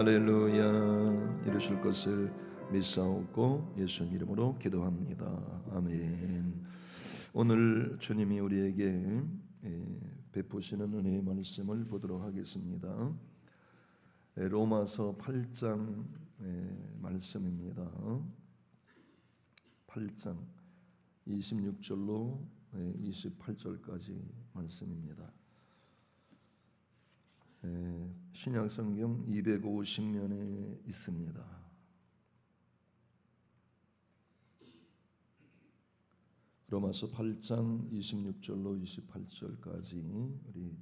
할렐루야. 이루실 것을 믿사옵고 예수 이름으로 기도합니다. 아멘. 오늘 주님이 우리에게 베푸시는 은혜의 말씀을 보도록 하겠습니다. 로마서 8장 말씀입니다. 8장 26절로 28절까지 말씀입니다. 신약성경 250면에 있습니다. 로마서 8장 26절로 28절까지 우리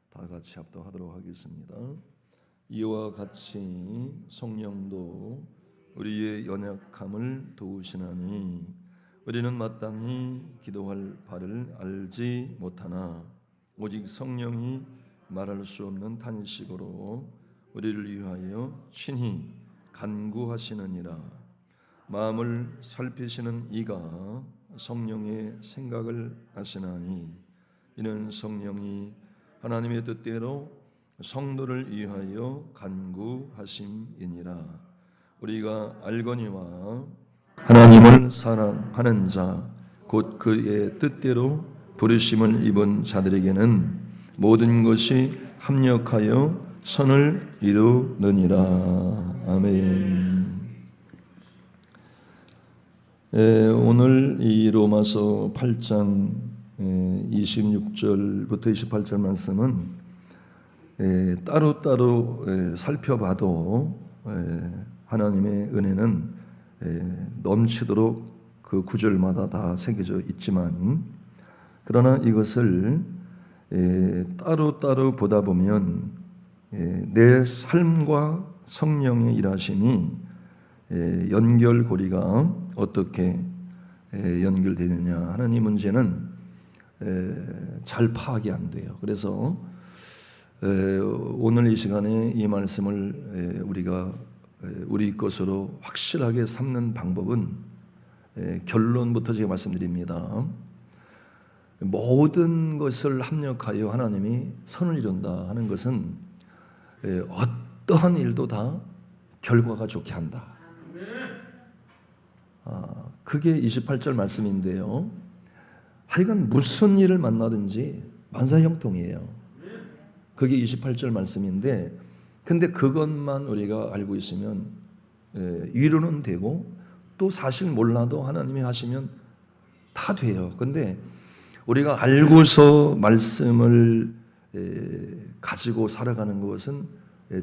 다 같이 합독하도록 하겠습니다. 이와 같이 성령도 우리의 연약함을 도우시나니 우리는 마땅히 기도할 바를 알지 못하나 오직 성령이 말할 수 없는 탄식으로 우리를 위하여 친히 간구하시느니라. 마음을 살피시는 이가 성령의 생각을 아시나니 이는 성령이 하나님의 뜻대로 성도를 위하여 간구하심이니라. 우리가 알거니와 하나님을 사랑하는 자 곧 그의 뜻대로 부르심을 입은 자들에게는 모든 것이 합력하여 선을 이루느니라. 아멘. 오늘 이 로마서 8장 26절부터 28절 말씀은 따로따로 살펴봐도 하나님의 은혜는 넘치도록 그 구절마다 다 새겨져 있지만, 그러나 이것을 따로따로 보다 보면 내 삶과 성령의 일하심이 연결고리가 어떻게 연결되느냐 하는 이 문제는 잘 파악이 안 돼요. 그래서 오늘 이 시간에 이 말씀을 우리가 우리 것으로 확실하게 삼는 방법은 결론부터 제가 말씀드립니다. 모든 것을 합력하여 하나님이 선을 이룬다 하는 것은 어떠한 일도 다 결과가 좋게 한다. 그게 28절 말씀인데요. 하여간 무슨 일을 만나든지 만사형통이에요. 그게 28절 말씀인데, 근데 그것만 우리가 알고 있으면 위로는 되고, 또 사실 몰라도 하나님이 하시면 다 돼요. 근데 우리가 알고서 말씀을 가지고 살아가는 것은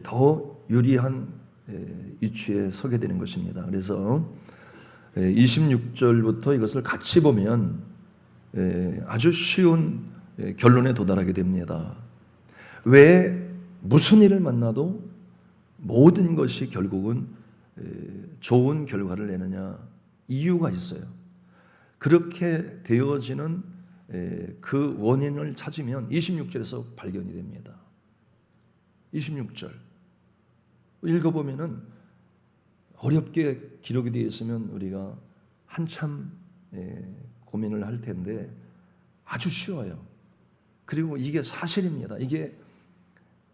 더 유리한 위치에 서게 되는 것입니다. 그래서 26절부터 이것을 같이 보면 아주 쉬운 결론에 도달하게 됩니다. 왜 무슨 일을 만나도 모든 것이 결국은 좋은 결과를 내느냐? 이유가 있어요. 그렇게 되어지는 그 원인을 찾으면 26절에서 발견이 됩니다. 26절 읽어보면은 어렵게 기록이 되어 있으면 우리가 한참 고민을 할 텐데 아주 쉬워요. 그리고 이게 사실입니다. 이게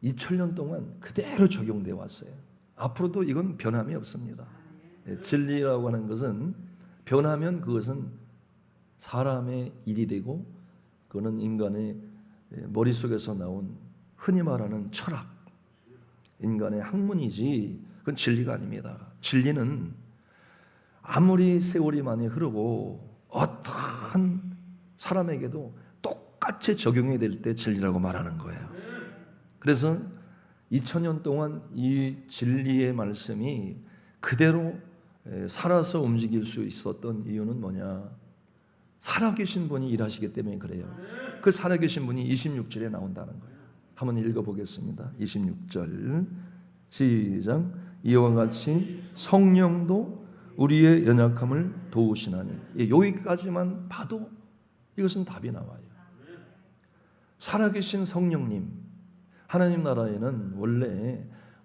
2000년 동안 그대로 적용되어 왔어요. 앞으로도 이건 변함이 없습니다. 진리라고 하는 것은 변하면 그것은 사람의 일이 되고, 그거는 인간의 머릿속에서 나온 흔히 말하는 철학, 인간의 학문이지 그건 진리가 아닙니다. 진리는 아무리 세월이 많이 흐르고 어떠한 사람에게도 똑같이 적용이 될 때 진리라고 말하는 거예요. 그래서 2000년 동안 이 진리의 말씀이 그대로 살아서 움직일 수 있었던 이유는 뭐냐? 살아계신 분이 일하시기 때문에 그래요. 그 살아계신 분이 26절에 나온다는 거예요. 한번 읽어보겠습니다. 26절 시작. 이와 같이 성령도 우리의 연약함을 도우시나니. 여기까지만 봐도 이것은 답이 나와요. 살아계신 성령님, 하나님 나라에는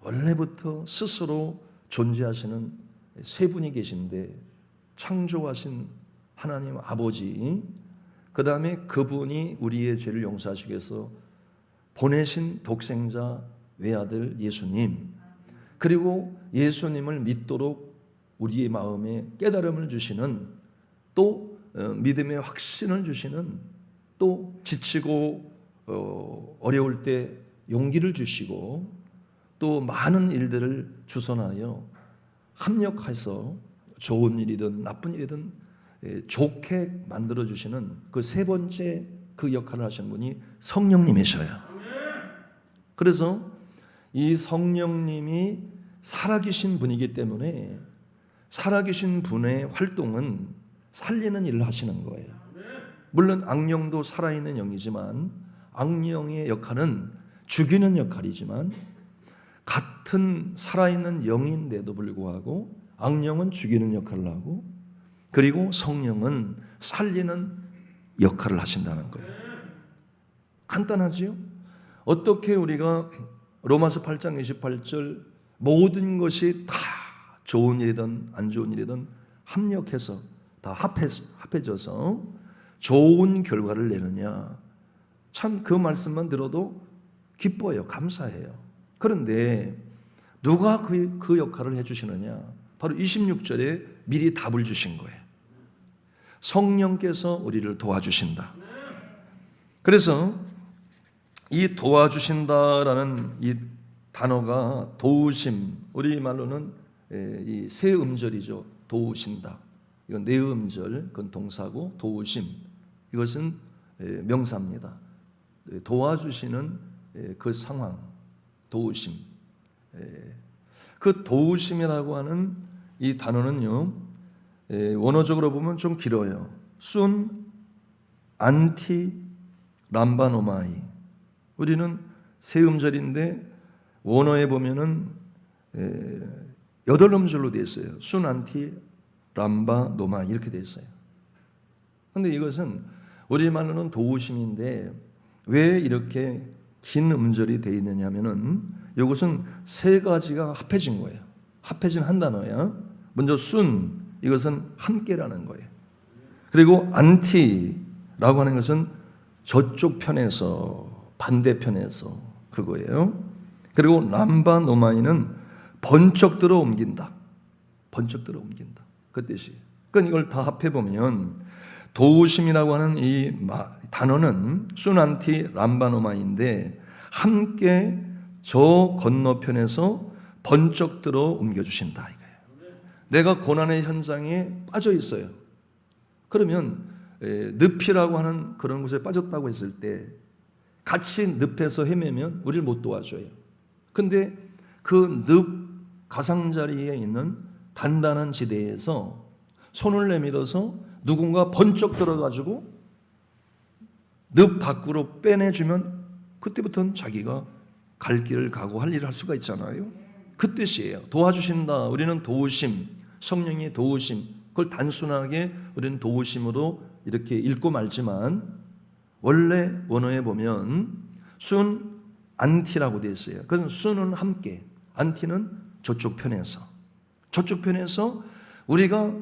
원래부터 스스로 존재하시는 세 분이 계신데, 창조하신 하나님 아버지, 그 다음에 그분이 우리의 죄를 용서하시기 위해서 보내신 독생자 외아들 예수님, 그리고 예수님을 믿도록 우리의 마음에 깨달음을 주시는, 또 믿음의 확신을 주시는, 또 지치고 어려울 때 용기를 주시고, 또 많은 일들을 주선하여 합력해서 좋은 일이든 나쁜 일이든 좋게 만들어 주시는 그 세 번째 그 역할을 하시는 분이 성령님이셔요. 그래서 이 성령님이 살아계신 분이기 때문에 살아계신 분의 활동은 살리는 일을 하시는 거예요. 물론 악령도 살아있는 영이지만 악령의 역할은 죽이는 역할이지만, 같은 살아있는 영인데도 불구하고 악령은 죽이는 역할을 하고, 그리고 성령은 살리는 역할을 하신다는 거예요. 간단하지요? 어떻게 우리가 로마서 8장 28절 모든 것이 다 좋은 일이든 안 좋은 일이든 합력해서 다 합해져서 좋은 결과를 내느냐, 참 그 말씀만 들어도 기뻐요. 감사해요. 그런데 누가 그 역할을 해주시느냐? 바로 26절에 미리 답을 주신 거예요. 성령께서 우리를 도와주신다. 그래서 이 도와주신다라는 이 단어가 도우심, 우리말로는 이 세 음절이죠. 도우신다. 이건 네 음절, 그건 동사고, 도우심, 이것은 명사입니다. 도와주시는 그 상황, 도우심. 그 도우심이라고 하는 이 단어는요, 원어적으로 보면 좀 길어요. 순, 안티, 람바노마이. 우리는 세 음절인데 원어에 보면은 8음절로 되어 있어요. 순, 안티, 람바노마이 이렇게 되어 있어요. 그런데 이것은 우리말로는 도우심인데 왜 이렇게 긴 음절이 되어 있느냐 하면은 이것은 세 가지가 합해진 거예요. 합해진 한 단어야. 먼저 순, 이것은 함께라는 거예요. 그리고 안티라고 하는 것은 저쪽 편에서, 반대편에서 그거예요. 그리고 람바노마이는 번쩍 들어 옮긴다. 번쩍 들어 옮긴다. 그 뜻이에요. 그러니까 이걸 다 합해보면 도우심이라고 하는 이 단어는 순안티 람바노마인데 함께 저 건너편에서 번쩍 들어 옮겨주신다 이거예요. 내가 고난의 현장에 빠져 있어요. 그러면 늪이라고 하는 그런 곳에 빠졌다고 했을 때 같이 늪에서 헤매면 우리를 못 도와줘요. 근데 그 늪 가상자리에 있는 단단한 지대에서 손을 내밀어서 누군가 번쩍 들어가지고 늪 밖으로 빼내주면 그때부터는 자기가 갈 길을 가고 할 일을 할 수가 있잖아요. 그 뜻이에요. 도와주신다. 우리는 도우심, 성령의 도우심, 그걸 단순하게 우리는 도우심으로 이렇게 읽고 말지만 원래 원어에 보면 순, 안티라고 되어 있어요. 그래서 순은 함께, 안티는 저쪽 편에서 우리가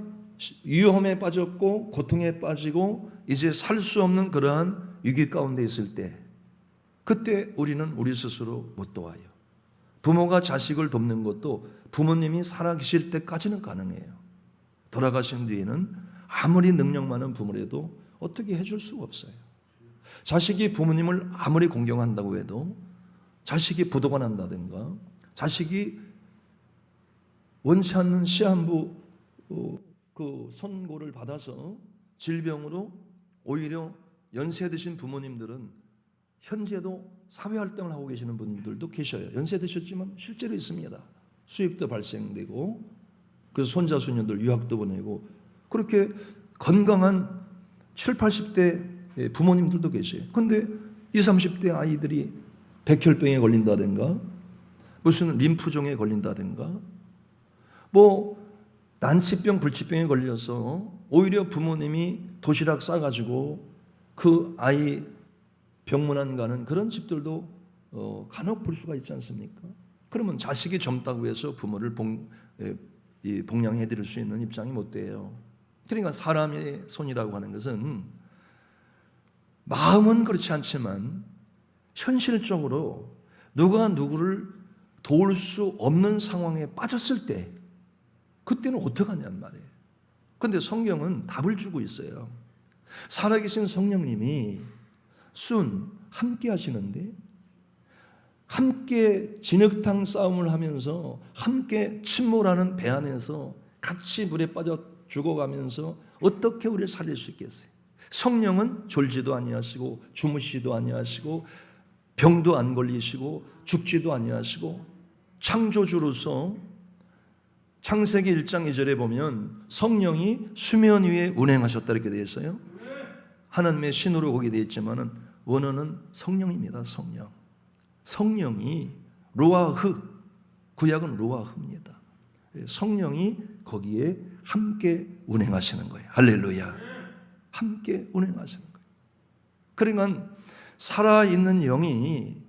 위험에 빠졌고 고통에 빠지고 이제 살 수 없는 그러한 위기 가운데 있을 때, 그때 우리는 우리 스스로 못 도와요. 부모가 자식을 돕는 것도 부모님이 살아계실 때까지는 가능해요. 돌아가신 뒤에는 아무리 능력 많은 부모라도 어떻게 해줄 수가 없어요. 자식이 부모님을 아무리 공경한다고 해도, 자식이 부도가 난다든가, 자식이 원치 않는 시한부 그 선고를 받아서 질병으로 오히려 연세 드신 부모님들은 현재도 사회활동을 하고 계시는 분들도 계셔요. 연세 드셨지만 실제로 있습니다. 수익도 발생되고, 그래서 손자 손녀들 유학도 보내고, 그렇게 건강한 7, 80대 부모님들도 계세요. 그런데 20, 30대 아이들이 백혈병에 걸린다든가 무슨 림프종에 걸린다든가 뭐 난치병, 불치병에 걸려서 오히려 부모님이 도시락 싸가지고 그 아이 병문안 가는 그런 집들도 간혹 볼 수가 있지 않습니까? 그러면 자식이 젊다고 해서 부모를 복양해 드릴 수 있는 입장이 못 돼요. 그러니까 사람의 손이라고 하는 것은 마음은 그렇지 않지만 현실적으로 누가 누구를 도울 수 없는 상황에 빠졌을 때 그때는 어떡하냔 말이에요. 그런데 성경은 답을 주고 있어요. 살아계신 성령님이 함께 하시는데, 함께 진흙탕 싸움을 하면서 함께 침몰하는 배 안에서 같이 물에 빠져 죽어가면서 어떻게 우리를 살릴 수 있겠어요? 성령은 졸지도 아니하시고 주무시지도 아니하시고 병도 안 걸리시고 죽지도 아니하시고, 창조주로서 창세기 1장 2절에 보면 성령이 수면 위에 운행하셨다 이렇게 되어 있어요. 하나님의 신으로 거기 되어 있지만은 원어는 성령입니다. 성령이 루아흐, 구약은 루아흐입니다. 성령이 거기에 함께 운행하시는 거예요. 할렐루야. 함께 운행하시는 거예요. 그러니까 살아있는 영이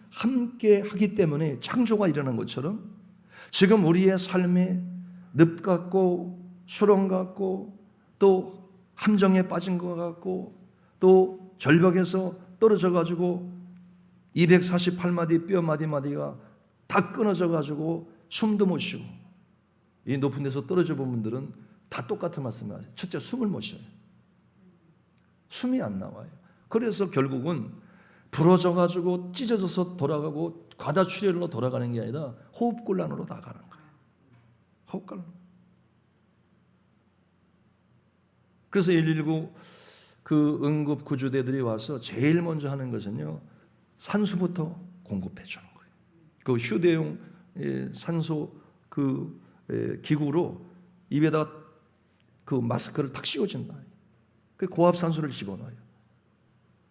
함께 하기 때문에 창조가 일어난 것처럼 지금 우리의 삶에 늪 같고 수렁 같고 또 함정에 빠진 것 같고 또 절벽에서 떨어져 가지고 248마디 뼈 마디마디가 다 끊어져 가지고 숨도 못 쉬고, 이 높은 데서 떨어져 본 분들은 다 똑같은 말씀을 하세요. 첫째, 숨을 못 쉬어요. 숨이 안 나와요. 그래서 결국은 부러져 가지고 찢어져서 돌아가고 과다출혈로 돌아가는 게 아니라 호흡곤란으로 나가는 거예요. 호흡곤란. 그래서 119 그 응급 구조대들이 와서 제일 먼저 하는 것은요, 산소부터 공급해 주는 거예요. 그 휴대용 산소 그 기구로 입에다 그 마스크를 탁 씌워준다. 그 고압 산소를 집어넣어요.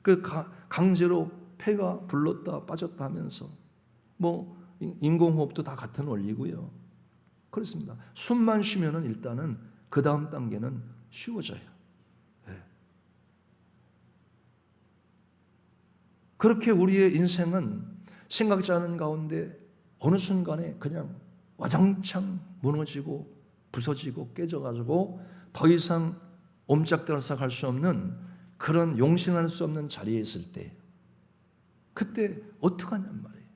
그 강제로 폐가 불렀다 빠졌다 하면서 뭐 인공호흡도 다 같은 원리고요. 그렇습니다. 숨만 쉬면은 일단은 그 다음 단계는 쉬워져요. 네. 그렇게 우리의 인생은 생각지 않은 가운데 어느 순간에 그냥 와장창 무너지고 부서지고 깨져가지고 더 이상 옴짝달싹 할 수 없는 그런 용신할 수 없는 자리에 있을 때, 그때 어떡하냔 말이에요.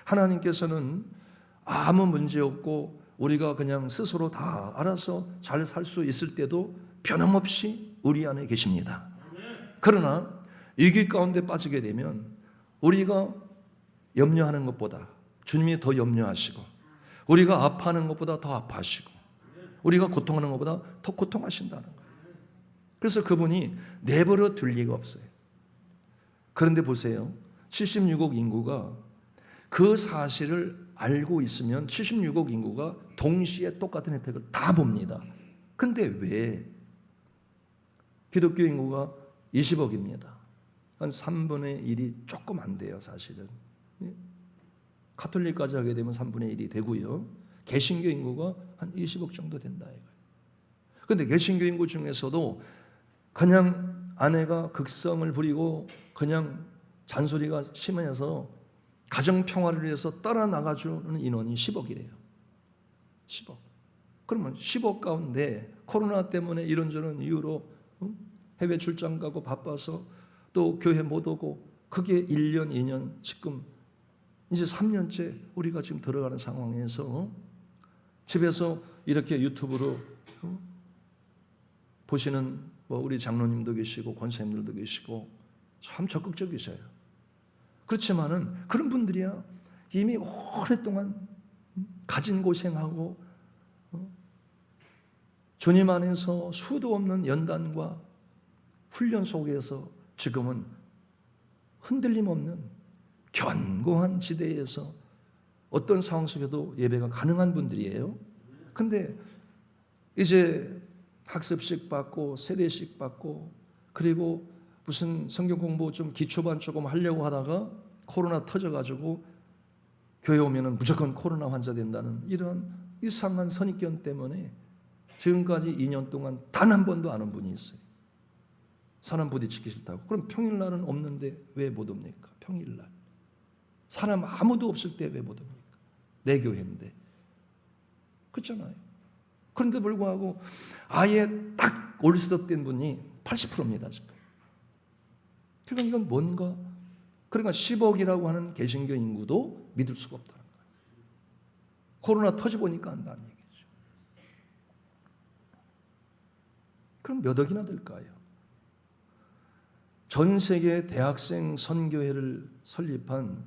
하나님께서는 아무 문제 없고 우리가 그냥 스스로 다 알아서 잘 살 수 있을 때도 변함없이 우리 안에 계십니다. 그러나 위기 가운데 빠지게 되면 우리가 염려하는 것보다 주님이 더 염려하시고, 우리가 아파하는 것보다 더 아파하시고, 우리가 고통하는 것보다 더 고통하신다는 거예요. 그래서 그분이 내버려 둘 리가 없어요. 그런데 보세요. 76억 인구가 그 사실을 알고 있으면 76억 인구가 동시에 똑같은 혜택을 다 봅니다. 근데 왜? 기독교 인구가 20억입니다. 한 3분의 1이 조금 안 돼요, 사실은. 가톨릭까지 하게 되면 3분의 1이 되고요. 개신교 인구가 한 20억 정도 된다 이거예요. 그런데 개신교 인구 중에서도 그냥 아내가 극성을 부리고 그냥 잔소리가 심해서 가정 평화를 위해서 따라 나가주는 인원이 10억이래요. 10억. 그러면 10억 가운데 코로나 때문에 이런저런 이유로 해외 출장 가고 바빠서 또 교회 못 오고, 그게 1년, 2년, 지금 이제 3년째 우리가 지금 들어가는 상황에서 집에서 이렇게 유튜브로 보시는 뭐 우리 장로님도 계시고 권사님들도 계시고 참 적극적이셔요. 그렇지만은 그런 분들이야 이미 오랫동안 가진 고생하고 주님 안에서 수도 없는 연단과 훈련 속에서 지금은 흔들림 없는 견고한 지대에서 어떤 상황 속에도 예배가 가능한 분들이에요. 근데 이제 학습식 받고 세례식 받고 그리고 무슨 성경 공부 좀 기초반 조금 하려고 하다가 코로나 터져가지고 교회 오면은 무조건 코로나 환자 된다는 이런 이상한 선입견 때문에 지금까지 2년 동안 단 한 번도 안 온 분이 있어요. 사람 부딪히기 싫다고. 그럼 평일날은 없는데 왜 못 옵니까? 평일날 사람 아무도 없을 때 왜 못 옵니까? 내 교회인데. 그렇잖아요. 그런데 불구하고 아예 딱 올스톱된 분이 80%입니다 지금. 그러니까 이건 뭔가 그러니까 10억이라고 하는 개신교 인구도 믿을 수가 없다는 거예요. 코로나 터져보니까 안다는 얘기죠. 그럼 몇 억이나 될까요? 전 세계 대학생 선교회를 설립한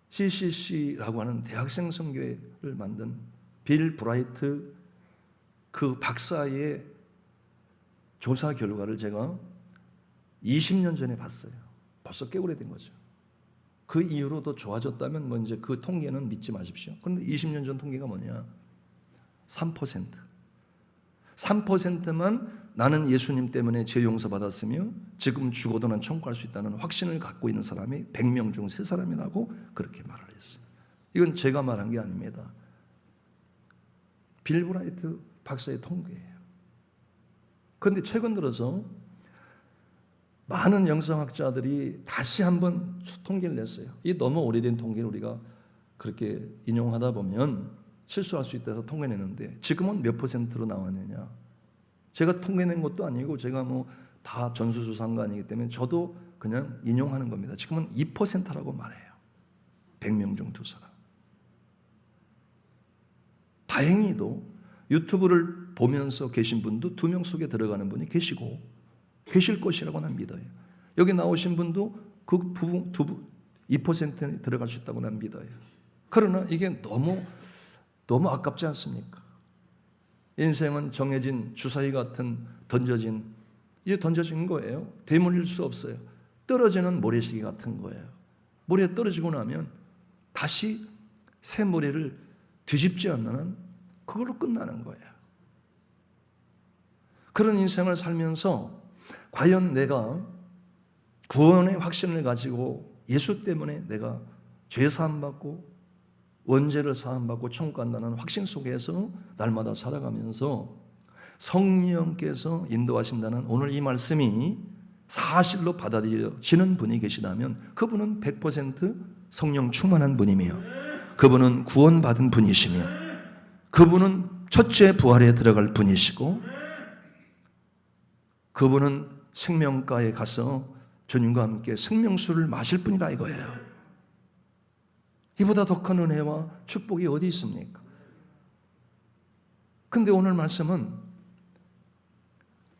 CCC라고 하는 대학생 선교회를 만든 빌 브라이트 그 박사의 조사 결과를 제가 20년 전에 봤어요. 벌써 꽤 오래된 거죠. 그 이후로 더 좋아졌다면 뭐 이제 그 통계는 믿지 마십시오. 그런데 20년 전 통계가 뭐냐? 3%. 3%만 나는 예수님 때문에 죄 용서받았으며 지금 죽어도 난 천국 갈 수 있다는 확신을 갖고 있는 사람이 100명 중 3사람이라고 그렇게 말을 했어요. 이건 제가 말한 게 아닙니다. 빌 브라이트 박사의 통계예요. 그런데 최근 들어서 많은 영성학자들이 다시 한번 통계를 냈어요. 이 너무 오래된 통계를 우리가 그렇게 인용하다 보면 실수할 수 있다 해서 통계내는데 지금은 몇 %로 나왔느냐? 제가 통계낸 것도 아니고 제가 뭐 다 전수조사한 거 아니기 때문에 저도 그냥 인용하는 겁니다. 지금은 2%라고 말해요. 100명 중 2사람. 다행히도 유튜브를 보면서 계신 분도 2명 속에 들어가는 분이 계시고 계실 것이라고 난 믿어요. 여기 나오신 분도 그 2%에 들어갈 수 있다고 난 믿어요. 그러나 이게 너무 아깝지 않습니까? 인생은 정해진 주사위 같은 이제 던져진 거예요. 되물릴 수 없어요. 떨어지는 모래시계 같은 거예요. 모래에 떨어지고 나면 다시 새 모래를 뒤집지 않는 한 그걸로 끝나는 거예요. 그런 인생을 살면서 과연 내가 구원의 확신을 가지고 예수 때문에 내가 죄 사함받고 원죄를 사함받고 천국 간다는 확신 속에서 날마다 살아가면서 성령께서 인도하신다는 오늘 이 말씀이 사실로 받아들여지는 분이 계시다면 그분은 100% 성령 충만한 분이며 그분은 구원받은 분이시며 그분은 첫째 부활에 들어갈 분이시고 그분은 생명가에 가서 주님과 함께 생명수를 마실 분이라 이거예요. 이보다 더 큰 은혜와 축복이 어디 있습니까? 근데 오늘 말씀은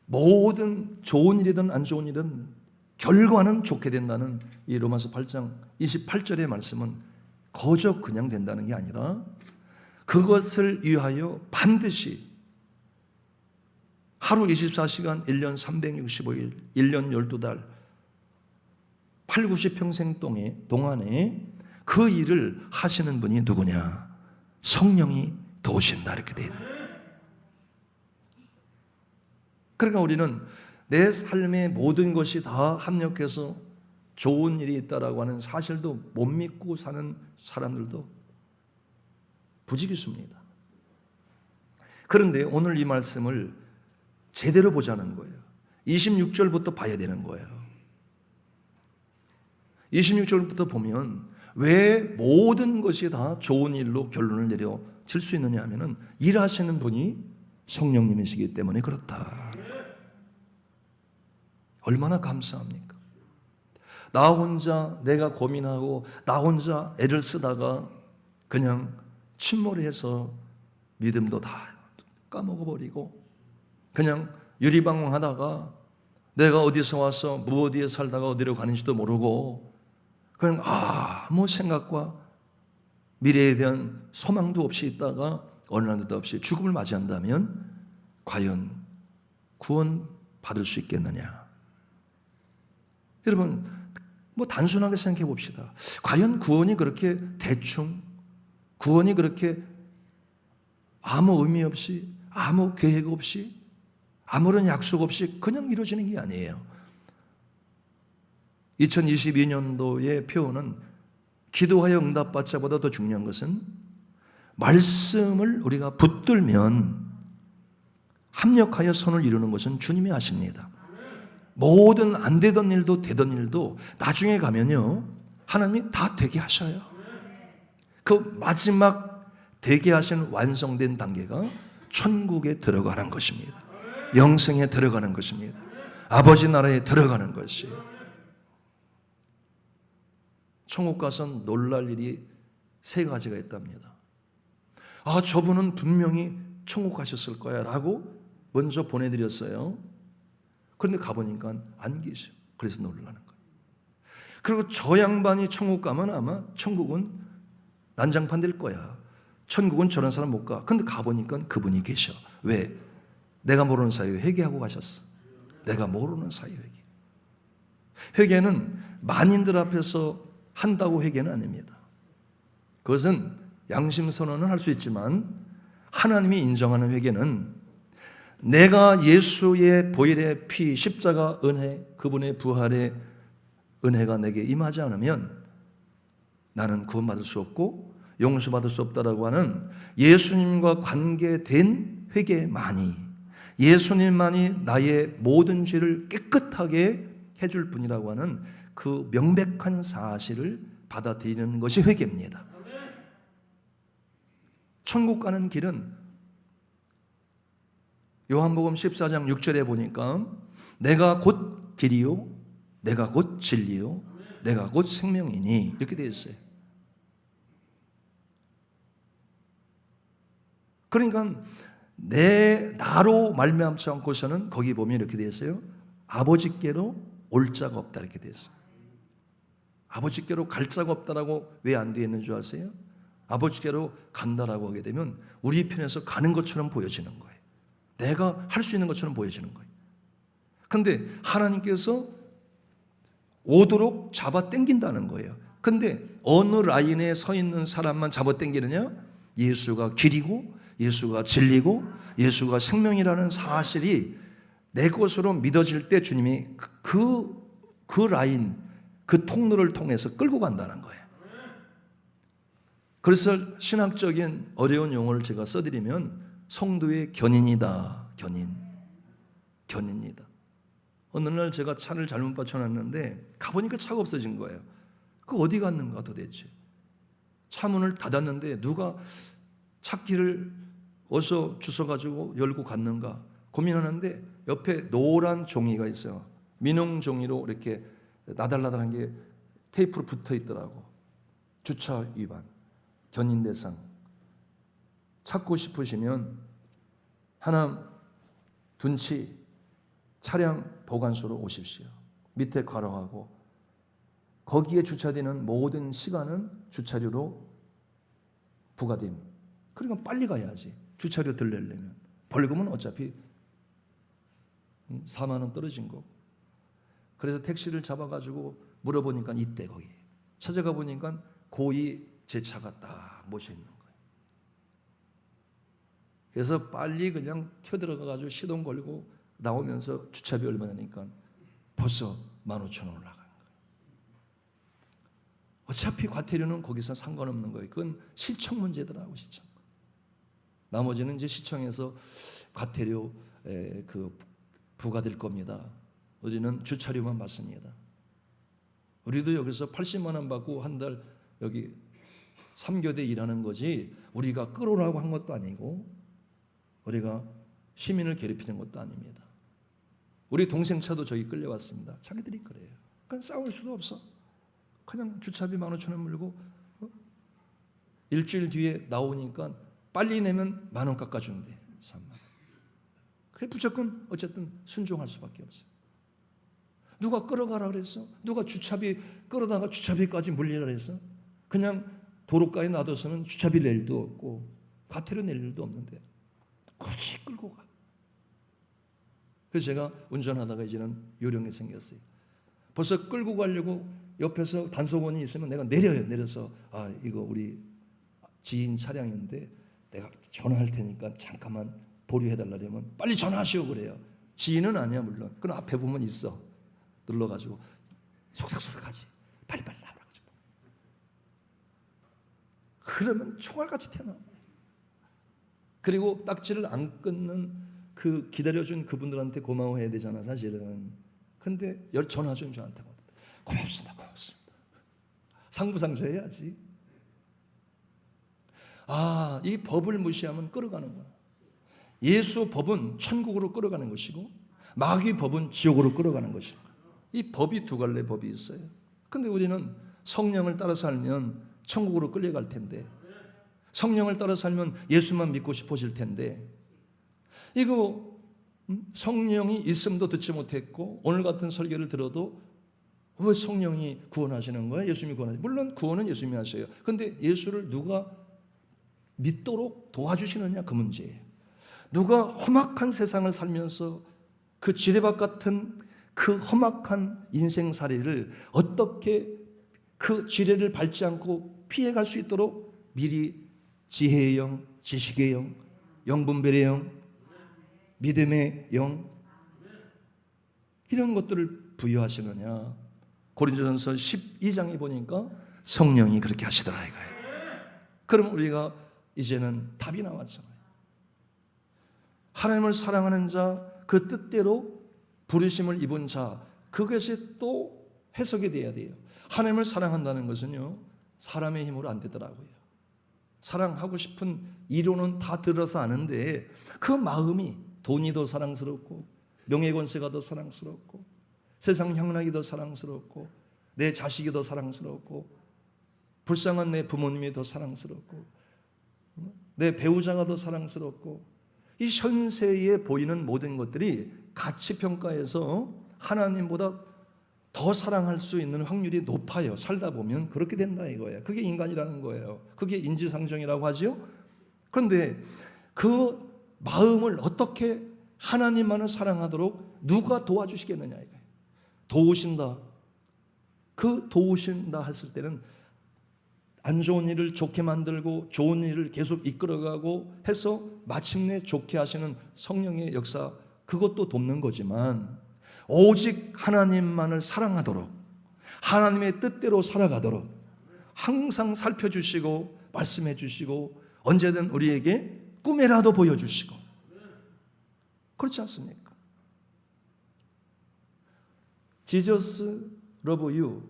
모든 좋은 일이든 안 좋은 일이든 결과는 좋게 된다는 이 로마서 8장 28절의 말씀은 거저 그냥 된다는 게 아니라 그것을 위하여 반드시 하루 24시간 1년 365일 1년 12달 8, 90평생 동안에 그 일을 하시는 분이 누구냐? 성령이 도우신다 이렇게 되어 있는 거예요. 그러니까 우리는 내 삶의 모든 것이 다 합력해서 좋은 일이 있다라고 하는 사실도 못 믿고 사는 사람들도 부지기수입니다. 그런데 오늘 이 말씀을 제대로 보자는 거예요. 26절부터 봐야 되는 거예요. 26절부터 보면 왜 모든 것이 다 좋은 일로 결론을 내려질 수 있느냐 하면은 일하시는 분이 성령님이시기 때문에 그렇다. 얼마나 감사합니까? 나 혼자 내가 고민하고 나 혼자 애를 쓰다가 그냥 침몰해서 믿음도 다 까먹어버리고 그냥 유리방황하다가 내가 어디서 와서 무어디에 살다가 어디로 가는지도 모르고 그냥 아무 생각과 미래에 대한 소망도 없이 있다가 어느 날도 없이 죽음을 맞이한다면 과연 구원 받을 수 있겠느냐? 여러분 뭐 단순하게 생각해 봅시다. 과연 구원이 그렇게 대충 구원이 그렇게 아무 의미 없이 아무 계획 없이 아무런 약속 없이 그냥 이루어지는 게 아니에요. 2022년도의 표현은 기도하여 응답받자보다 더 중요한 것은 말씀을 우리가 붙들면 합력하여 선을 이루는 것은 주님이 하십니다. 모든 안 되던 일도 되던 일도 나중에 가면요 하나님이 다 되게 하셔요. 그 마지막 되게 하신 완성된 단계가 천국에 들어가는 것입니다. 영생에 들어가는 것입니다. 아버지 나라에 들어가는 것이에요. 천국 가서 놀랄 일이 세 가지가 있답니다. 아, 저분은 분명히 천국 가셨을 거야 라고 먼저 보내드렸어요. 그런데 가보니까 안 계셔. 그래서 놀라는 거예요. 그리고 저 양반이 천국 가면 아마 천국은 난장판 될 거야. 천국은 저런 사람 못 가. 근데 가보니까 그분이 계셔. 왜? 내가 모르는 사이에 회개하고 가셨어. 내가 모르는 사이에 회개. 회개는 만인들 앞에서 한다고 회개는 아닙니다. 그것은 양심선언은 할 수 있지만 하나님이 인정하는 회개는 내가 예수의 보혈의 피, 십자가 은혜, 그분의 부활의 은혜가 내게 임하지 않으면 나는 구원받을 수 없고 용서받을 수 없다라고 하는 예수님과 관계된 회개만이, 예수님만이 나의 모든 죄를 깨끗하게 해줄 분이라고 하는 그 명백한 사실을 받아들이는 것이 회개입니다. 천국 가는 길은 요한복음 14장 6절에 보니까 내가 곧 길이요 내가 곧 진리요 내가 곧 생명이니 이렇게 되어 있어요. 그러니까 나로 말미암지 않고서는 거기 보면 이렇게 되어 있어요. 아버지께로 올 자가 없다 이렇게 되어 있어요. 아버지께로 갈 자가 없다라고 왜 안 되어 있는 줄 아세요? 아버지께로 간다라고 하게 되면 우리 편에서 가는 것처럼 보여지는 거예요. 내가 할 수 있는 것처럼 보여지는 거예요. 그런데 하나님께서 오도록 잡아 당긴다는 거예요. 근데 어느 라인에 서 있는 사람만 잡아 당기느냐? 예수가 길이고 예수가 진리고 예수가 생명이라는 사실이 내 것으로 믿어질 때 주님이 그 라인, 그 통로를 통해서 끌고 간다는 거예요. 그래서 신학적인 어려운 용어를 제가 써드리면 성도의 견인이다. 견인이다. 어느 날 제가 차를 잘못 받쳐놨는데 가보니까 차가 없어진 거예요. 그 어디 갔는가 도대체. 차 문을 닫았는데 누가 차키를 어디서 주워가지고 열고 갔는가 고민하는데 옆에 노란 종이가 있어요. 민홍 종이로 이렇게 나달나달한 게 테이프로 붙어 있더라고. 주차 위반, 견인 대상. 찾고 싶으시면 하남 둔치 차량 보관소로 오십시오. 밑에 괄호하고 거기에 주차되는 모든 시간은 주차료로 부과됨. 그러니까 빨리 가야지. 주차료 덜 내려면. 벌금은 어차피 4만 원 떨어진 거고. 그래서 택시를 잡아가지고 물어보니까 이때 거기 찾아가 보니까 고이 제 차가 딱 모셔 있는 거예요. 그래서 빨리 그냥 튀어들어가가지고 시동 걸고 나오면서 주차비 얼마냐니까 벌써 15,000원 올라간 거예요. 어차피 과태료는 거기서 상관없는 거예요. 그건 시청 문제더라고, 시청. 나머지는 이제 시청에서 과태료 부과될 겁니다. 우리는 주차료만 받습니다. 우리도 여기서 80만 원 받고 한 달 여기 3교대 일하는 거지 우리가 끌어오라고 한 것도 아니고 우리가 시민을 괴롭히는 것도 아닙니다. 우리 동생 차도 저기 끌려왔습니다. 자기들이 그래요. 그러니까 싸울 수도 없어. 그냥 주차비 15,000원 물고 일주일 뒤에 나오니까 빨리 내면 10,000원 깎아준대. 3만 원. 그래 무조건 어쨌든 순종할 수밖에 없어요. 누가 끌어가라 그랬어? 누가 주차비 끌어다가 주차비까지 물리라 그랬어? 그냥 도로가에 놔둬서는 주차비 낼 일도 없고 과태료 낼 일도 없는데 굳이 끌고 가. 그래서 제가 운전하다가 이제는 요령이 생겼어요. 벌써 끌고 가려고 옆에서 단속원이 있으면 내가 내려서 이거 우리 지인 차량인데 내가 전화할 테니까 잠깐만 보류해달라면 빨리 전화하시오 그래요. 지인은 아니야 물론. 그럼 앞에 보면 있어. 눌러가지고 속삭속삭 하지. 빨리빨리 나와가지고. 그러면 총알같이 튀어나와. 그리고 딱지를 안 끊는 그 기다려준 그분들한테 고마워해야 되잖아 사실은. 근데 전화 준 저한테 고맙습니다. 상부상조 해야지. 이 법을 무시하면 끌어가는 거야. 예수 법은 천국으로 끌어가는 것이고 마귀 법은 지옥으로 끌어가는 것이고 이 법이 두 갈래 법이 있어요. 근데 우리는 성령을 따라 살면 천국으로 끌려갈 텐데, 성령을 따라 살면 예수만 믿고 싶어질 텐데, 이거 성령이 있음도 듣지 못했고 오늘 같은 설교를 들어도 왜 성령이 구원하시는 거야? 예수님이 구원하시는, 물론 구원은 예수님이 하셔요. 근데 예수를 누가 믿도록 도와주시느냐, 그 문제예요. 누가 험악한 세상을 살면서 그 지뢰밭 같은 그 험악한 인생살이를 어떻게 그 지뢰를 밟지 않고 피해갈 수 있도록 미리 지혜의 영, 지식의 영, 영분별의 영, 믿음의 영, 이런 것들을 부여하시느냐. 고린도전서 12장에 보니까 성령이 그렇게 하시더라 이거예요. 그럼 우리가 이제는 답이 나왔잖아요. 하나님을 사랑하는 자, 그 뜻대로 부르심을 입은 자, 그것이 또 해석이 돼야 돼요. 하나님을 사랑한다는 것은요, 사람의 힘으로 안 되더라고요. 사랑하고 싶은 이론은 다 들어서 아는데 그 마음이, 돈이 더 사랑스럽고 명예권세가 더 사랑스럽고 세상 향락이 더 사랑스럽고 내 자식이 더 사랑스럽고 불쌍한 내 부모님이 더 사랑스럽고 내 배우자가 더 사랑스럽고, 이 현세에 보이는 모든 것들이 가치평가에서 하나님보다 더 사랑할 수 있는 확률이 높아요. 살다 보면 그렇게 된다 이거예요. 그게 인간이라는 거예요. 그게 인지상정이라고 하죠. 그런데 그 마음을 어떻게 하나님만을 사랑하도록 누가 도와주시겠느냐 이거예요. 도우신다. 그 도우신다 했을 때는 안 좋은 일을 좋게 만들고 좋은 일을 계속 이끌어가고 해서 마침내 좋게 하시는 성령의 역사, 그것도 돕는 거지만 오직 하나님만을 사랑하도록, 하나님의 뜻대로 살아가도록 항상 살펴주시고 말씀해 주시고 언제든 우리에게 꿈에라도 보여주시고, 그렇지 않습니까? 지저스 러브 유,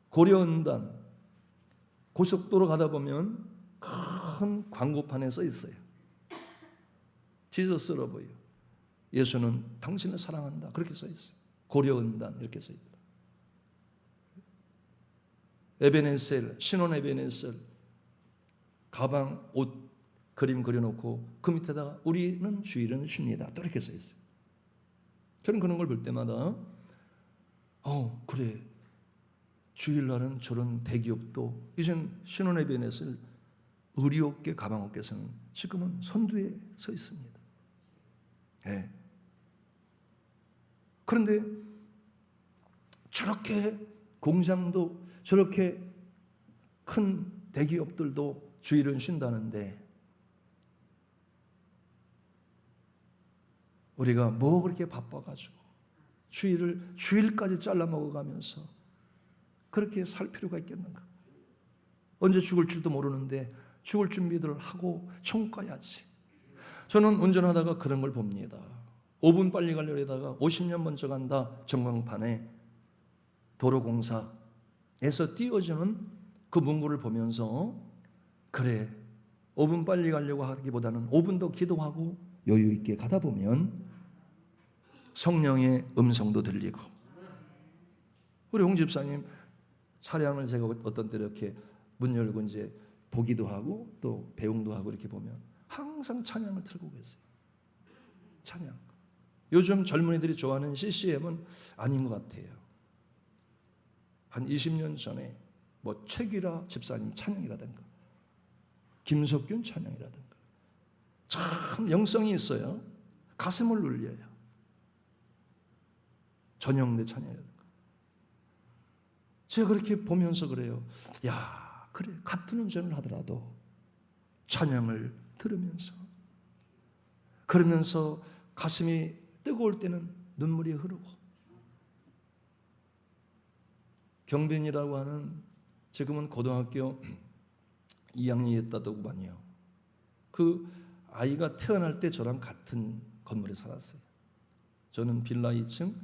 고려은단 고속도로 가다 보면 큰 광고판에 써 있어요. 지저스 러브 유, 예수는 당신을 사랑한다, 그렇게 써 있어요. 고려은단 이렇게 써 있더라. 에베네셀, 신혼 에베네셀 가방, 옷 그림 그려놓고 그 밑에다가 우리는 주일은 쉽니다, 또 이렇게 써 있어요. 저는 그런 걸 볼 때마다 그래, 주일날은 저런 대기업도 이젠 신혼 에베네셀 의류업계, 가방업계에서는 지금은 선두에 서 있습니다. 네. 그런데 저렇게 공장도 저렇게 큰 대기업들도 주일은 쉰다는데 우리가 뭐 그렇게 바빠가지고 주일까지 잘라 먹어가면서 그렇게 살 필요가 있겠는가? 언제 죽을 줄도 모르는데 죽을 준비들 하고 천국 가야지. 저는 운전하다가 그런 걸 봅니다. 5분 빨리 가려다가 50년 먼저 간다 전광판에 도로공사에서 띄워주는 그 문구를 보면서 그래, 5분 빨리 가려고 하기보다는 5분 더 기도하고 여유 있게 가다 보면 성령의 음성도 들리고, 우리 홍 집사님 차량을 제가 어떤 때 이렇게 문 열고 이제 보기도 하고 또 배웅도 하고 이렇게 보면 항상 찬양을 틀고 계세요. 찬양. 요즘 젊은이들이 좋아하는 CCM은 아닌 것 같아요. 한 20년 전에 뭐 최기라 집사님 찬양이라든가 김석균 찬양이라든가 참 영성이 있어요. 가슴을 울려요. 전영대 찬양이라든가. 제가 그렇게 보면서 그래요. 야, 그래, 같은 운전을 하더라도 찬양을 들으면서, 그러면서 가슴이 뜨거울 때는 눈물이 흐르고, 경빈이라고 하는 지금은 고등학교 2학년이었다더구만요. 그 아이가 태어날 때 저랑 같은 건물에 살았어요. 저는 빌라 2층,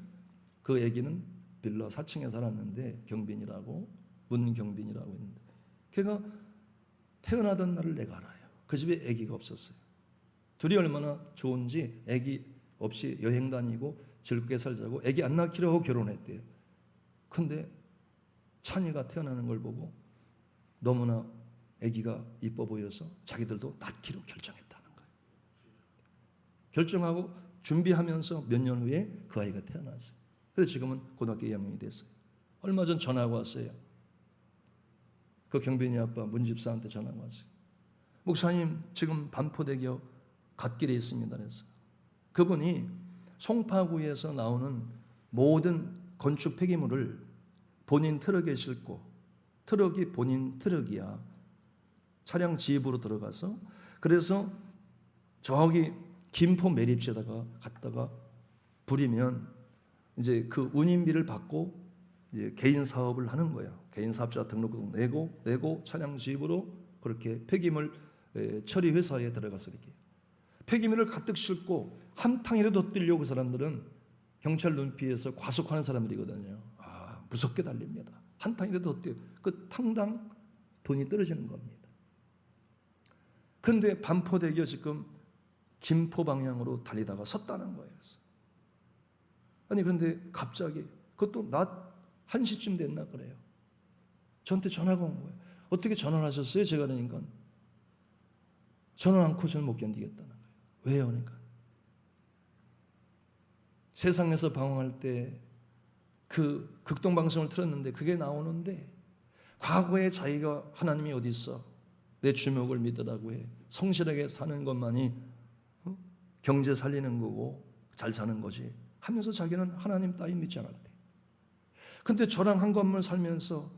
그 애기는 빌라 4층에 살았는데 경빈이라고, 문경빈이라고 있는데 걔가 태어나던 날을 내가 알아요. 그 집에 애기가 없었어요. 둘이 얼마나 좋은지 애기 없이 여행 다니고 즐겁게 살자고 애기 안 낳기로 하고 결혼했대요. 근데 찬이가 태어나는 걸 보고 너무나 아기가 이뻐 보여서 자기들도 낳기로 결정했다는 거예요. 결정하고 준비하면서 몇 년 후에 그 아이가 태어났어요. 그래서 지금은 고등학교 2학년이 됐어요. 얼마 전 전화가 왔어요. 그 경빈이 아빠 문집사한테 전화가 왔어요. 목사님, 지금 반포대교 갓길에 있습니다. 그래서 그분이 송파구에서 나오는 모든 건축 폐기물을 본인 트럭에 싣고, 트럭이 본인 트럭이야, 차량 지입으로 들어가서, 그래서 저기 김포 매립지에다가 갔다가 부리면 이제 그 운임비를 받고 이제 개인 사업을 하는 거예요. 개인 사업자 등록금 내고 차량 지입으로 그렇게 폐기물 처리 회사에 들어가서 이렇게 폐기물을 가득 싣고 한탕이라도 뛰려고 그 사람들은 경찰 눈피해서 과속하는 사람들이거든요. 무섭게 달립니다. 한탕이라도 뛰어. 그 탕당 돈이 떨어지는 겁니다. 그런데 반포대교 지금 김포 방향으로 달리다가 섰다는 거예요. 아니 그런데 갑자기 그것도 낮 1시쯤 됐나 그래요. 저한테 전화가 온 거예요. 어떻게 전화를 하셨어요? 제가 그러니까 전화 않고 저는 못 견디겠다는 거예요. 왜요? 그러니까 세상에서 방황할 때 그 극동방송을 틀었는데 그게 나오는데 과거에 자기가 하나님이 어디 있어? 내 주먹을 믿으라고 해. 성실하게 사는 것만이 경제 살리는 거고 잘 사는 거지 하면서 자기는 하나님 따위 믿지 않았대. 근데 저랑 한 건물 살면서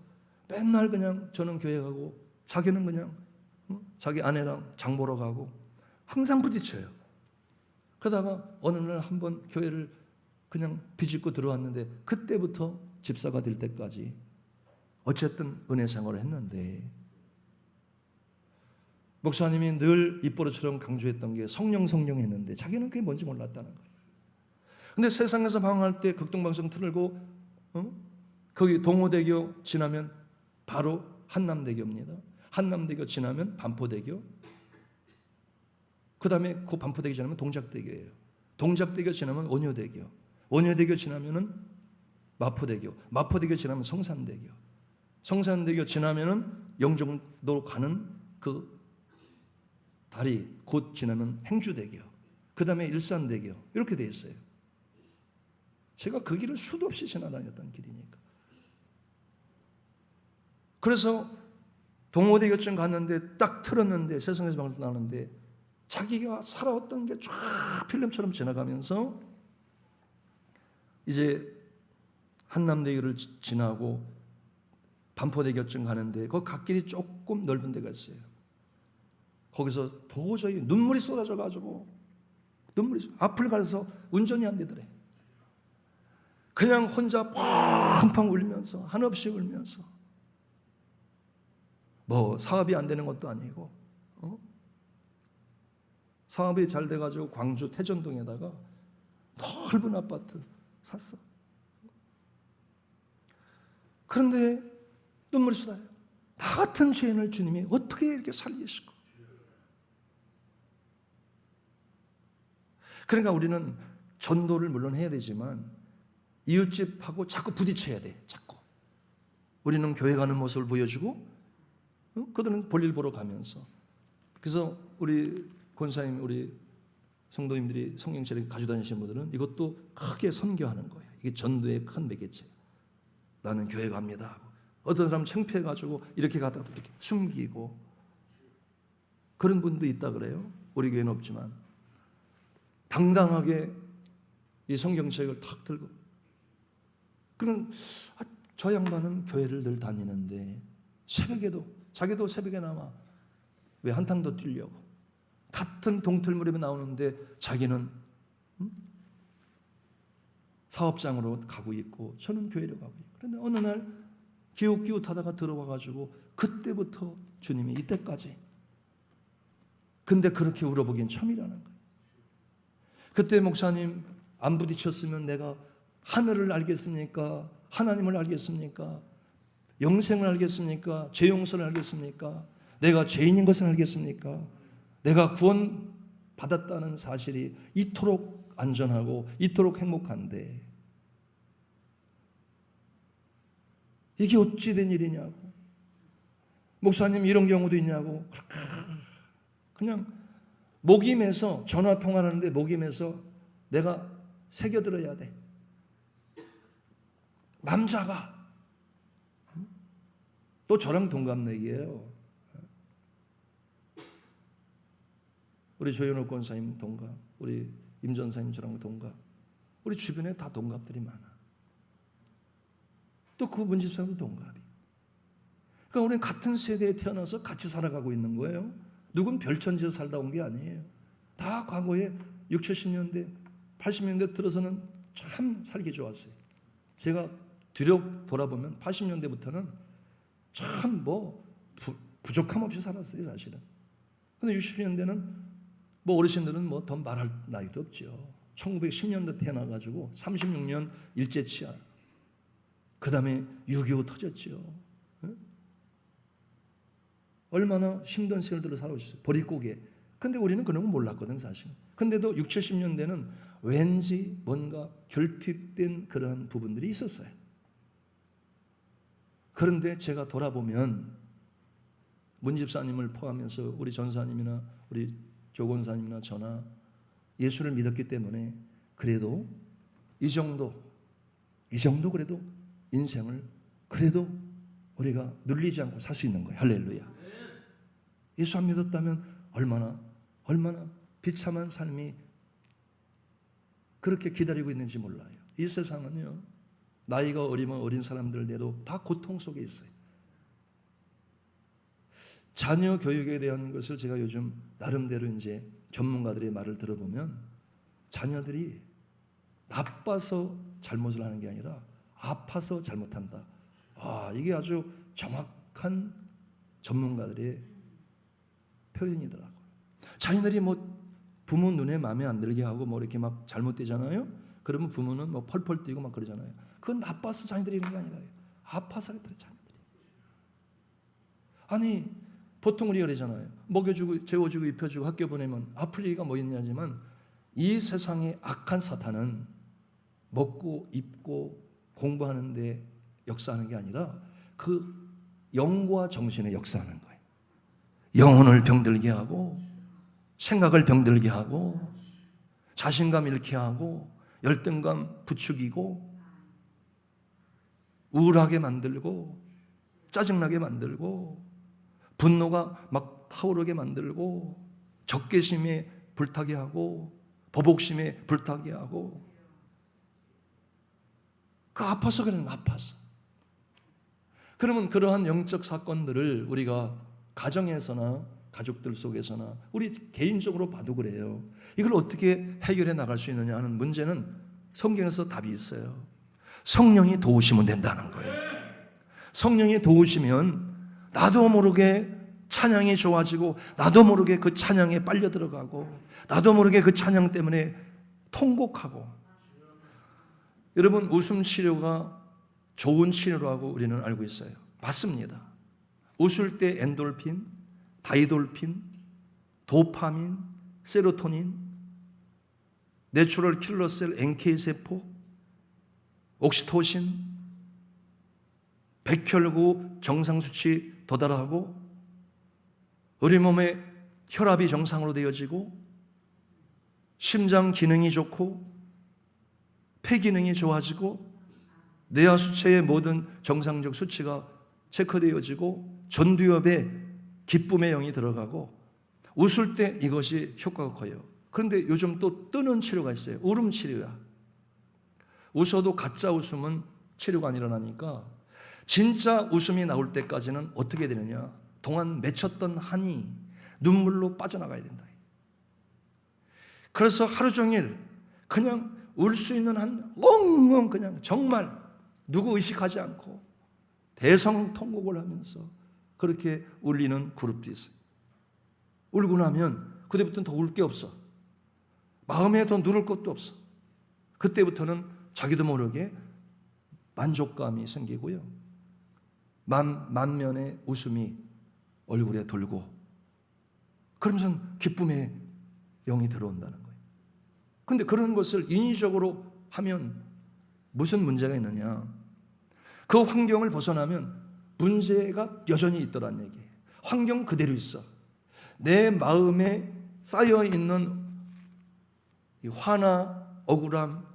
맨날 그냥 저는 교회 가고 자기는 그냥 자기 아내랑 장 보러 가고 항상 부딪혀요. 그러다가 어느 날 한번 교회를 그냥 비집고 들어왔는데 그때부터 집사가 될 때까지 어쨌든 은혜 생활을 했는데 목사님이 늘 입버릇처럼 강조했던 게 성령 했는데 자기는 그게 뭔지 몰랐다는 거예요. 근데 세상에서 방황할 때 극동방송 틀고 거기 동호대교 지나면 바로 한남대교입니다. 한남대교 지나면 반포대교, 그 다음에 그 반포대교 지나면 동작대교예요. 동작대교 지나면 원효대교, 원효대교 지나면은 마포대교, 마포대교 지나면 성산대교, 성산대교 지나면은 영종도로 가는 그 다리 곧 지나면 행주대교, 그 다음에 일산대교, 이렇게 돼 있어요. 제가 그 길을 수도 없이 지나다녔던 길이니까. 그래서 동호대교쯤 갔는데 딱 틀었는데 세상에서 방송 나는데 자기가 살아왔던 게 쫙 필름처럼 지나가면서 이제 한남대교를 지나고 반포대교쯤 가는데 그 갓길이 조금 넓은 데가 있어요. 거기서 도저히 눈물이 쏟아져 가지고 앞을 가려서 운전이 안 되더래. 그냥 혼자 팡팡 울면서 한없이 울면서 뭐 사업이 안 되는 것도 아니고 사업이 잘 돼가지고 광주 태전동에다가 넓은 아파트 샀어. 그런데 눈물이 쏟아요. 나 같은 죄인을 주님이 어떻게 이렇게 살리시고. 그러니까 우리는 전도를 물론 해야 되지만 이웃집하고 자꾸 부딪혀야 돼. 자꾸 우리는 교회 가는 모습을 보여주고 그들은 볼일 보러 가면서. 그래서 우리 권사님, 우리 성도님들이 성경책을 가지고 다니시는 분들은 이것도 크게 선교하는 거예요. 이게 전도의 큰 매개체예요. 나는 교회 갑니다. 어떤 사람 창피해가지고 이렇게 가다가 이렇게 숨기고 그런 분도 있다 그래요. 우리 교회는 없지만 당당하게 이 성경책을 탁 들고 그런 저 양반은 교회를 늘 다니는데 새벽에도 자기도 새벽에 나와 왜 한탕도 뛰려고 같은 동틀무림에 나오는데 자기는 사업장으로 가고 있고 저는 교회로 가고 있고 그런데 어느 날 기웃기웃하다가 들어와가지고 그때부터 주님이 이때까지 근데 그렇게 울어보긴 처음이라는 거예요. 그때 목사님 안 부딪혔으면 내가 하늘을 알겠습니까? 하나님을 알겠습니까? 영생을 알겠습니까? 죄 용서를 알겠습니까? 내가 죄인인 것을 알겠습니까? 내가 구원 받았다는 사실이 이토록 안전하고 이토록 행복한데 이게 어찌 된 일이냐고. 목사님 이런 경우도 있냐고. 그냥 목임에서 전화 통화를 하는데 목임에서 내가 새겨들어야 돼. 남자가. 또 저랑 동갑내기예요. 우리 조현옥 권사님 동갑, 우리 임 전사님 저랑 동갑, 우리 주변에 다 동갑들이 많아. 또 그 문집사도 동갑이. 그러니까 우리는 같은 세대에 태어나서 같이 살아가고 있는 거예요. 누군 별천지에서 살다 온 게 아니에요. 다 과거에 60, 70년대, 80년대 들어서는 참 살기 좋았어요. 제가 뒤로 돌아보면 80년대부터는 참 부족함 없이 살았어요, 사실은. 근데 60년대는 어르신들은 더 말할 나이도 없죠. 1910년대 태어나가지고 36년 일제치하. 그 다음에 6.25 터졌죠. 얼마나 힘든 세월들을 살아오셨어요. 보릿고개. 근데 우리는 그런 건 몰랐거든, 사실. 근데도 60, 70년대는 왠지 뭔가 결핍된 그런 부분들이 있었어요. 그런데 제가 돌아보면 문집사님을 포함해서 우리 전사님이나 우리 조권사님이나 저나 예수를 믿었기 때문에 그래도 이 정도 그래도 인생을 그래도 우리가 눌리지 않고 살 수 있는 거예요. 할렐루야. 예수 안 믿었다면 얼마나 비참한 삶이 그렇게 기다리고 있는지 몰라요. 이 세상은요, 나이가 어리면 어린 사람들대로 다 고통 속에 있어요. 자녀 교육에 대한 것을 제가 요즘 나름대로 이제 전문가들의 말을 들어보면 자녀들이 나빠서 잘못을 하는 게 아니라 아파서 잘못한다. 이게 아주 정확한 전문가들의 표현이더라고요. 자녀들이 부모 눈에 마음에 안 들게 하고 이렇게 막 잘못되잖아요. 그러면 부모는 펄펄 뛰고 막 그러잖아요. 그건 나빠서 자녀들이 이런 게 아니라요. 아파서 그래, 자녀들이. 아니, 보통 우리가 그러잖아요. 먹여주고 재워주고 입혀주고 학교 보내면 아플 리가 뭐 있냐지만 이 세상의 악한 사탄은 먹고 입고 공부하는데 역사하는 게 아니라 그 영과 정신에 역사하는 거예요. 영혼을 병들게 하고 생각을 병들게 하고 자신감 잃게 하고 열등감 부추기고 우울하게 만들고 짜증나게 만들고 분노가 막 타오르게 만들고 적개심에 불타게 하고 보복심에 불타게 하고 그 아파서 그래요. 아파서. 그러면 그러한 영적 사건들을 우리가 가정에서나 가족들 속에서나 우리 개인적으로 봐도 그래요. 이걸 어떻게 해결해 나갈 수 있느냐 하는 문제는 성경에서 답이 있어요. 성령이 도우시면 된다는 거예요. 성령이 도우시면 나도 모르게 찬양이 좋아지고 나도 모르게 그 찬양에 빨려 들어가고 나도 모르게 그 찬양 때문에 통곡하고. 여러분, 웃음 치료가 좋은 치료라고 우리는 알고 있어요. 맞습니다. 웃을 때 엔돌핀, 다이돌핀, 도파민, 세로토닌, 내추럴 킬러셀, NK세포, 옥시토신, 백혈구 정상 수치 도달하고 우리 몸의 혈압이 정상으로 되어지고 심장 기능이 좋고 폐 기능이 좋아지고 뇌하 수체의 모든 정상적 수치가 체크되어지고 전두엽에 기쁨의 영이 들어가고 웃을 때 이것이 효과가 커요. 그런데 요즘 또 뜨는 치료가 있어요. 울음 치료야. 웃어도 가짜 웃음은 치료가 안 일어나니까 진짜 웃음이 나올 때까지는 어떻게 되느냐? 동안 맺혔던 한이 눈물로 빠져나가야 된다. 그래서 하루 종일 그냥 울 수 있는 한 엉엉 그냥 정말 누구 의식하지 않고 대성통곡을 하면서 그렇게 울리는 그룹도 있어요. 울고 나면 그때부터는 더 울 게 없어. 마음에 더 누를 것도 없어. 그때부터는 자기도 모르게 만족감이 생기고요. 만면의 웃음이 얼굴에 돌고 그러면서 기쁨의 영이 들어온다는 거예요. 그런데 그런 것을 인위적으로 하면 무슨 문제가 있느냐? 그 환경을 벗어나면 문제가 여전히 있더란 얘기예요. 환경 그대로 있어. 내 마음에 쌓여있는 이 화나 억울함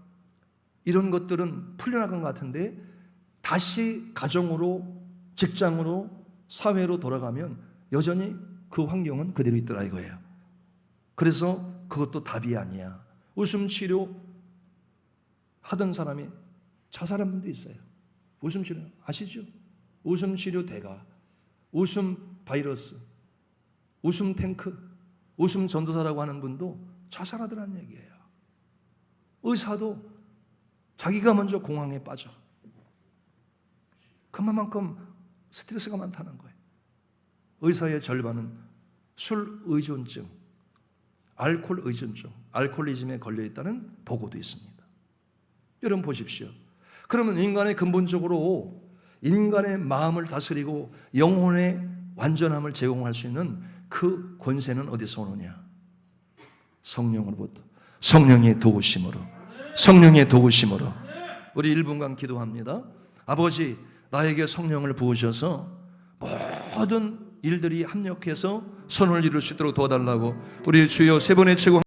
이런 것들은 풀려나간 것 같은데 다시 가정으로, 직장으로, 사회로 돌아가면 여전히 그 환경은 그대로 있더라 이거예요. 그래서 그것도 답이 아니야. 웃음 치료 하던 사람이 자살한 분도 있어요. 웃음 치료 아시죠? 웃음 치료 대가, 웃음 바이러스, 웃음 탱크, 웃음 전도사라고 하는 분도 자살하더라는 얘기예요. 의사도 자기가 먼저 공황에 빠져. 그만큼 스트레스가 많다는 거예요. 의사의 절반은 술 의존증, 알코올 의존증, 알코올리즘에 걸려 있다는 보고도 있습니다. 여러분 보십시오. 그러면 인간의 근본적으로 인간의 마음을 다스리고 영혼의 완전함을 제공할 수 있는 그 권세는 어디서 오느냐? 성령으로부터. 성령의 도우심으로. 성령의 도우심으로. 우리 1분간 기도합니다. 아버지, 나에게 성령을 부으셔서 모든 일들이 합력해서 선을 이룰 수 있도록 도와달라고 우리 주여 세 번의 최고